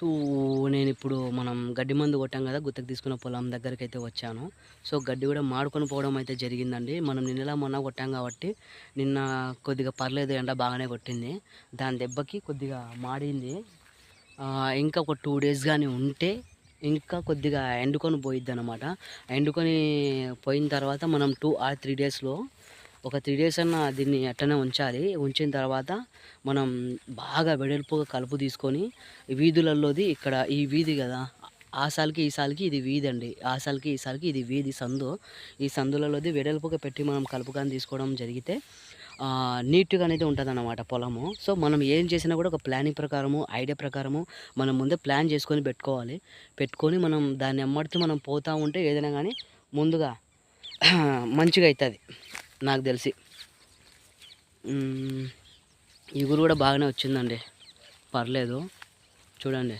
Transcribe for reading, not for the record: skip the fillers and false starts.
So, నేనిప్పుడు మనం గడ్డి మందు కొట్టాం గదా! గుత్తకి తీసుకున్న పొలం దగ్గరికైతే వచ్చాను. సో, గడ్డి గూడా మాడుకొని పోవడం అయితే జరిగిందండి. మనం నిన్నలా మొన్న కొట్టాం గాబట్టి, నిన్న కొద్దిగా పర్లేదు ఎండ బాగానే కొట్టింది. దాని దెబ్బకి కొద్దిగా మాడింది. ఇంకా ఒక 2 డేస్ గాని ఉంటే, ఇంకా కొద్దిగా ఎండుకొని పోయిద్దనమాట. ఎండుకొని పోయిన తర్వాత మనం 2 ఆర్ 3 డేస్‌లో ఒక 3 డేస్ అన్నా దీన్ని అట్టనే ఉంచాలి. ఉంచిన తర్వాత మనం బాగా వెడల్పుగా కలుపు తీసుకొని వీధులల్లోది ఇక్కడ ఈ వీధి గదా! ఆ సాలుకి, ఈ సాలుకి ఇది వీధండి. ఆ సాలుకి, ఈ సాలుకి ఇది వీధి సందు. ఈ సందులలోది వెడల్పుగా పెట్టి మనం కలుపు గాని తీసుకోవడం జరిగితే నీట్‌గా అనేది ఉంటదనమాట పొలము. సో, మనం ఏం చేసినా గూడా ఒక ప్లానింగ్ ప్రకారము, ఐడియా ప్రకారము మనం ముందే ప్లాన్ చేసుకొని పెట్టుకోవాలి. పెట్టుకొని మనం దాన్ని ఎమ్మడితి మనం పోతా ఉంటే ఏదైనా గానీ ముందుగా మంచిగా అయితది నాకు దెలిసి. ఇగురు గూడా బాగానే వచ్చిందండి. పర్లేదు. చూడండి.